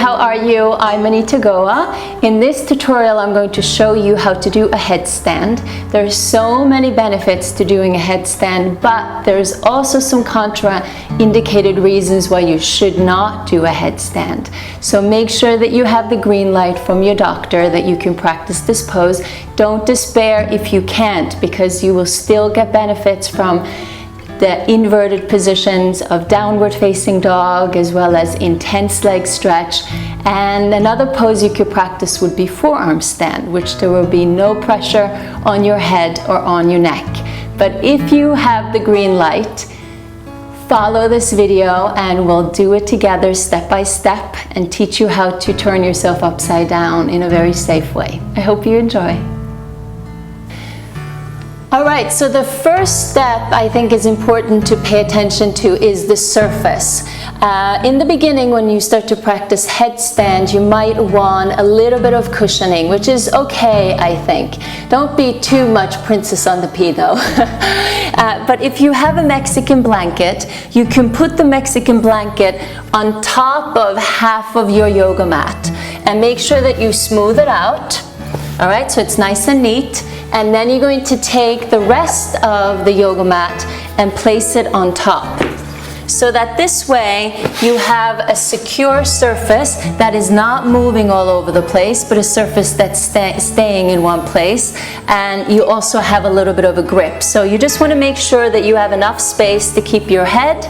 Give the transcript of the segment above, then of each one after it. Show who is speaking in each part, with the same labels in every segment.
Speaker 1: how are you? I'm Anita Goa. In this tutorial, I'm going to show you how to do a headstand. There are so many benefits to doing a headstand, but there's also some contra-indicated reasons why you should not do a headstand. So make sure that you have the green light from your doctor that you can practice this pose. Don't despair if you can't, because you will still get benefits from the inverted positions of downward facing dog, as well as intense leg stretch. And another pose you could practice would be forearm stand, which there will be no pressure on your head or on your neck. But if you have the green light, follow this video and we'll do it together step by step and teach you how to turn yourself upside down in a very safe way. I hope you enjoy. All right, so the first step I think is important to pay attention to is the surface. In the beginning, when you start to practice headstand, you might want a little bit of cushioning, which is okay, I think. Don't be too much princess on the pea though. But if you have a Mexican blanket, you can put the Mexican blanket on top of half of your yoga mat and make sure that you smooth it out. All right, so it's nice and neat. And then you're going to take the rest of the yoga mat and place it on top. So that this way you have a secure surface that is not moving all over the place, but a surface that's staying in one place. And you also have a little bit of a grip. So you just want to make sure that you have enough space to keep your head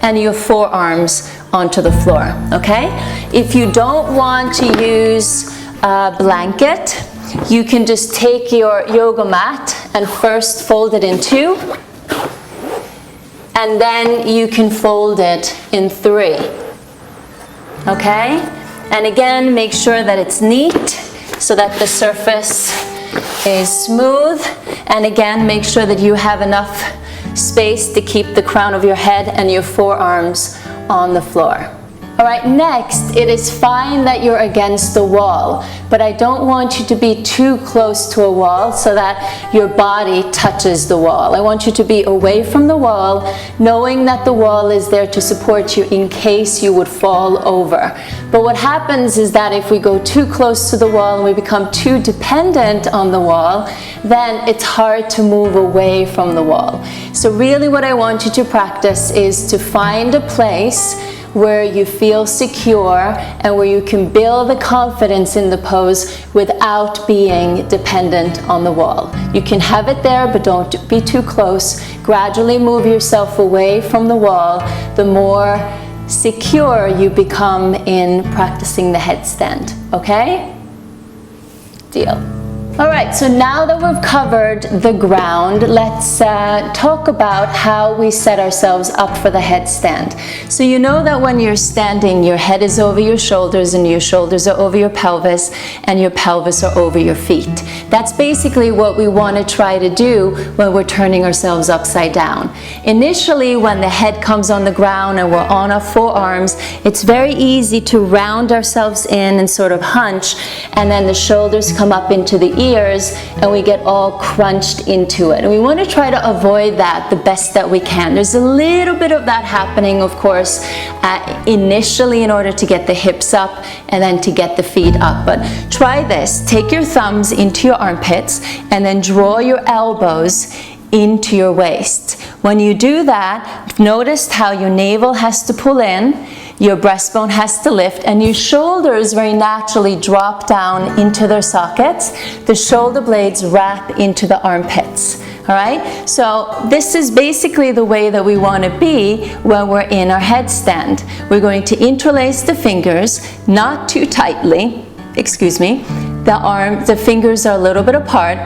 Speaker 1: and your forearms onto the floor, okay? If you don't want to use a blanket, you can just take your yoga mat and first fold it in two, and then you can fold it in three, okay? And again, make sure that it's neat so that the surface is smooth, and again, make sure that you have enough space to keep the crown of your head and your forearms on the floor. All right, next, it is fine that you're against the wall, but I don't want you to be too close to a wall so that your body touches the wall. I want you to be away from the wall, knowing that the wall is there to support you in case you would fall over. But what happens is that if we go too close to the wall and we become too dependent on the wall, then it's hard to move away from the wall. So really what I want you to practice is to find a place where you feel secure and where you can build the confidence in the pose without being dependent on the wall. You can have it there, but don't be too close. Gradually move yourself away from the wall, the more secure you become in practicing the headstand, okay? Deal. All right, so now that we've covered the ground, let's talk about how we set ourselves up for the headstand. So you know that when you're standing, your head is over your shoulders and your shoulders are over your pelvis and your pelvis are over your feet. That's basically what we want to try to do when we're turning ourselves upside down. Initially, when the head comes on the ground and we're on our forearms, it's very easy to round ourselves in and sort of hunch, and then the shoulders come up into the ears and we get all crunched into it. And we want to try to avoid that the best that we can. There's a little bit of that happening, of course, initially in order to get the hips up and then to get the feet up. But try this. Take your thumbs into your armpits and then draw your elbows into your waist. When you do that, notice how your navel has to pull in, your breastbone has to lift, and your shoulders very naturally drop down into their sockets. The shoulder blades wrap into the armpits. All right? So this is basically the way that we want to be when we're in our headstand. We're going to interlace the fingers, not too tightly, excuse me. The fingers are a little bit apart.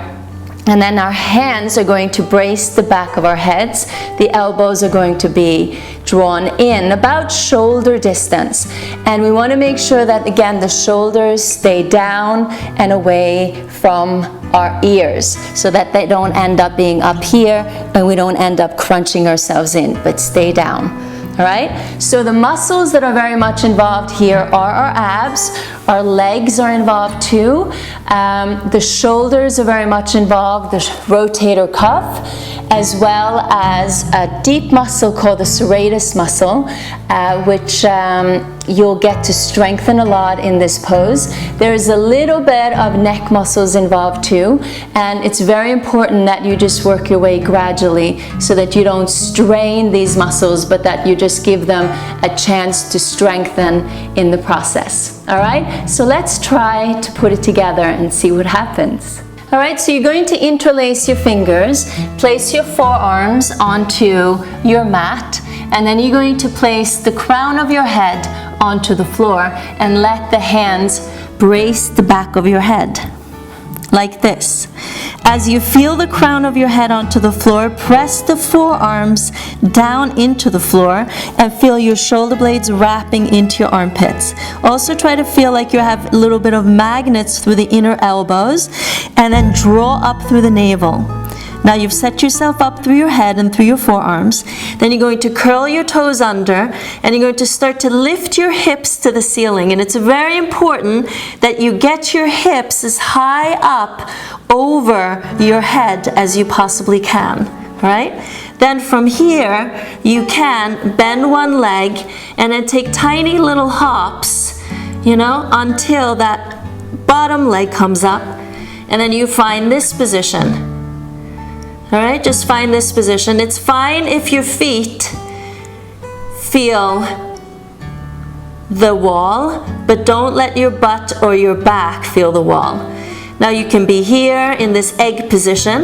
Speaker 1: And then our hands are going to brace the back of our heads. The elbows are going to be drawn in about shoulder distance. And we want to make sure that, again, the shoulders stay down and away from our ears so that they don't end up being up here and we don't end up crunching ourselves in, but stay down. All right, so the muscles that are very much involved here are our abs, our legs are involved too, the shoulders are very much involved, the rotator cuff, as well as a deep muscle called the serratus muscle, which you'll get to strengthen a lot in this pose. There's a little bit of neck muscles involved too, and it's very important that you just work your way gradually so that you don't strain these muscles, but that you just give them a chance to strengthen in the process. All right, so let's try to put it together and see what happens. All right, so you're going to interlace your fingers, place your forearms onto your mat, and then you're going to place the crown of your head onto the floor and let the hands brace the back of your head, like this. As you feel the crown of your head onto the floor, press the forearms down into the floor and feel your shoulder blades wrapping into your armpits. Also try to feel like you have a little bit of magnets through the inner elbows, and then draw up through the navel. Now you've set yourself up through your head and through your forearms. Then you're going to curl your toes under, and you're going to start to lift your hips to the ceiling. And it's very important that you get your hips as high up over your head as you possibly can, right? Then from here, you can bend one leg and then take tiny little hops, you know, until that bottom leg comes up, and then you find this position. All right, just find this position. It's fine if your feet feel the wall, but don't let your butt or your back feel the wall. Now you can be here in this egg position,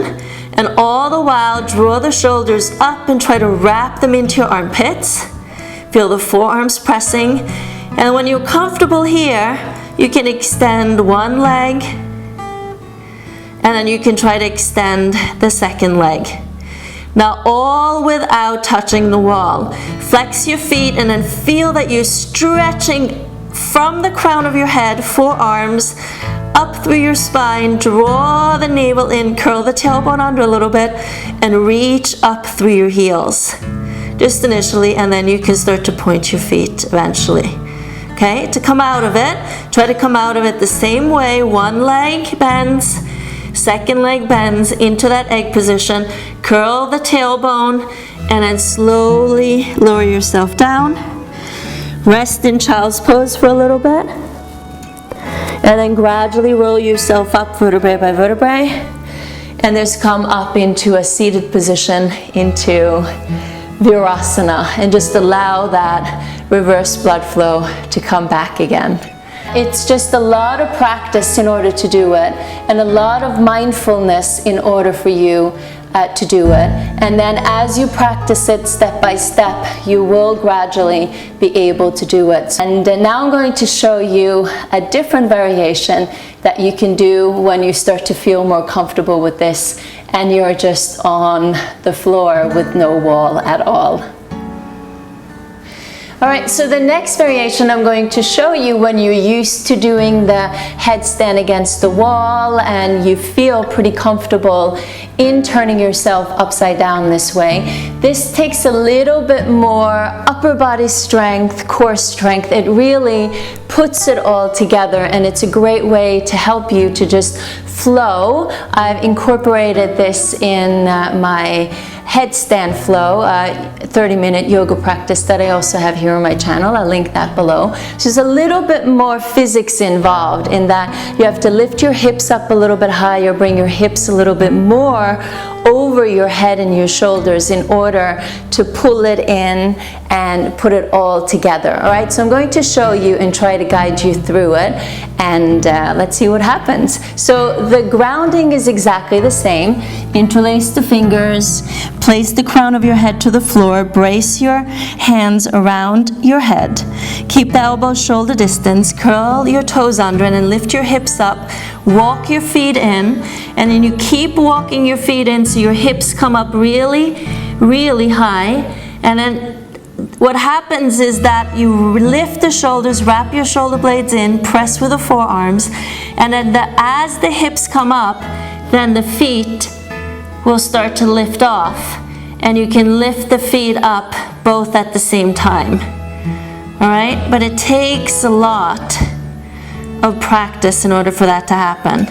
Speaker 1: and all the while draw the shoulders up and try to wrap them into your armpits. Feel the forearms pressing, and when you're comfortable here, you can extend one leg, and then you can try to extend the second leg. Now all without touching the wall. Flex your feet and then feel that you're stretching from the crown of your head, forearms up through your spine, draw the navel in, curl the tailbone under a little bit, and reach up through your heels. Just initially, and then you can start to point your feet eventually. Okay, to come out of it, try to come out of it the same way. One leg bends, second leg bends into that egg position, curl the tailbone, and then slowly lower yourself down. Rest in child's pose for a little bit, and then gradually roll yourself up vertebrae by vertebrae, and just come up into a seated position, into Virasana, and just allow that reverse blood flow to come back again. It's just a lot of practice in order to do it, and a lot of mindfulness in order for you to do it. And then as you practice it step by step, you will gradually be able to do it. And now I'm going to show you a different variation that you can do when you start to feel more comfortable with this and you're just on the floor with no wall at all. All right, so the next variation I'm going to show you when you're used to doing the headstand against the wall and you feel pretty comfortable in turning yourself upside down this way. This takes a little bit more upper body strength, core strength. It really puts it all together, and it's a great way to help you to just flow. I've incorporated this in my headstand flow, 30-minute yoga practice that I also have here on my channel. I'll link that below. So there's a little bit more physics involved in that you have to lift your hips up a little bit higher, bring your hips a little bit more over your head and your shoulders in order to pull it in and put it all together. All right, so I'm going to show you and try to guide you through it, and let's see what happens. So the grounding is exactly the same. Interlace the fingers, place the crown of your head to the floor, brace your hands around your head, keep the elbows shoulder distance, curl your toes under, and then lift your hips up, walk your feet in, and then you keep walking your feet in so your hips come up really, really high. And then what happens is that you lift the shoulders, wrap your shoulder blades in, press with the forearms, and then as the hips come up, then the feet will start to lift off, and you can lift the feet up both at the same time. All right, but it takes a lot of practice in order for that to happen.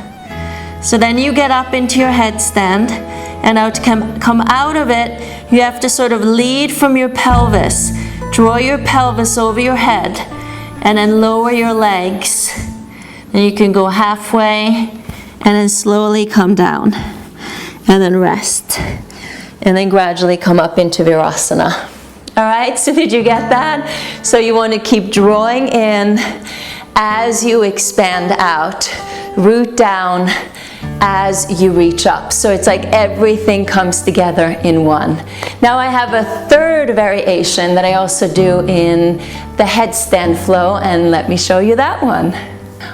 Speaker 1: So then you get up into your headstand, and now to come out of it, you have to sort of lead from your pelvis. Draw your pelvis over your head, and then lower your legs. Then you can go halfway and then slowly come down and then rest. And then gradually come up into Virasana. All right, so did you get that? So you want to keep drawing in as you expand out. Root down as you reach up. So it's like everything comes together in one. Now I have a third variation that I also do in the headstand flow, and let me show you that one.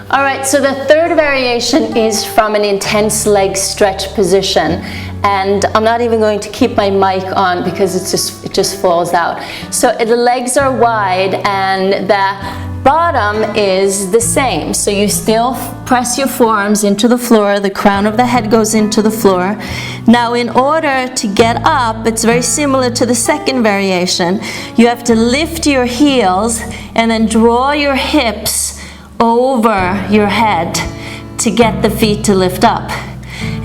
Speaker 1: All right, so the third variation is from an intense leg stretch position. And I'm not even going to keep my mic on because it just falls out. So the legs are wide and the bottom is the same. So you still press your forearms into the floor, the crown of the head goes into the floor. Now in order to get up, it's very similar to the second variation. You have to lift your heels and then draw your hips over your head to get the feet to lift up.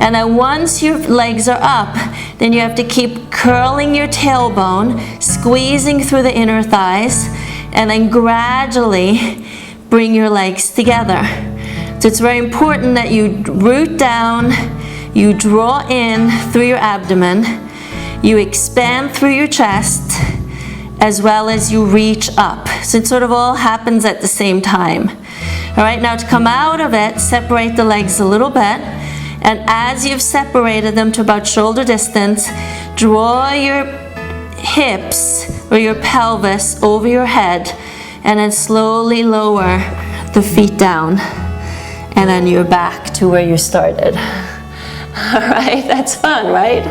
Speaker 1: And then once your legs are up, then you have to keep curling your tailbone, squeezing through the inner thighs, and then gradually bring your legs together. So it's very important that you root down, you draw in through your abdomen, you expand through your chest, as well as you reach up. So it sort of all happens at the same time. All right, now to come out of it, separate the legs a little bit. And as you've separated them to about shoulder distance, draw your hips or your pelvis over your head and then slowly lower the feet down. And then you're back to where you started. All right, that's fun, right?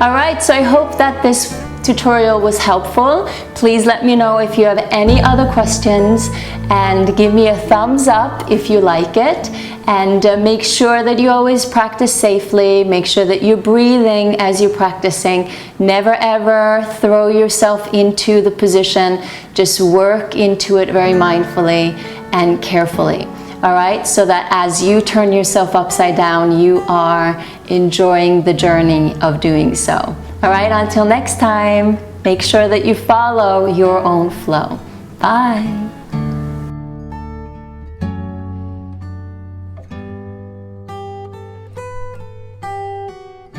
Speaker 1: All right, so I hope that this tutorial was helpful. Please let me know if you have any other questions and give me a thumbs up if you like it. And make sure that you always practice safely. Make sure that you're breathing as you're practicing. Never ever throw yourself into the position. Just work into it very mindfully and carefully. All right, so that as you turn yourself upside down, you are enjoying the journey of doing so. All right, until next time, make sure that you follow your own flow. Bye.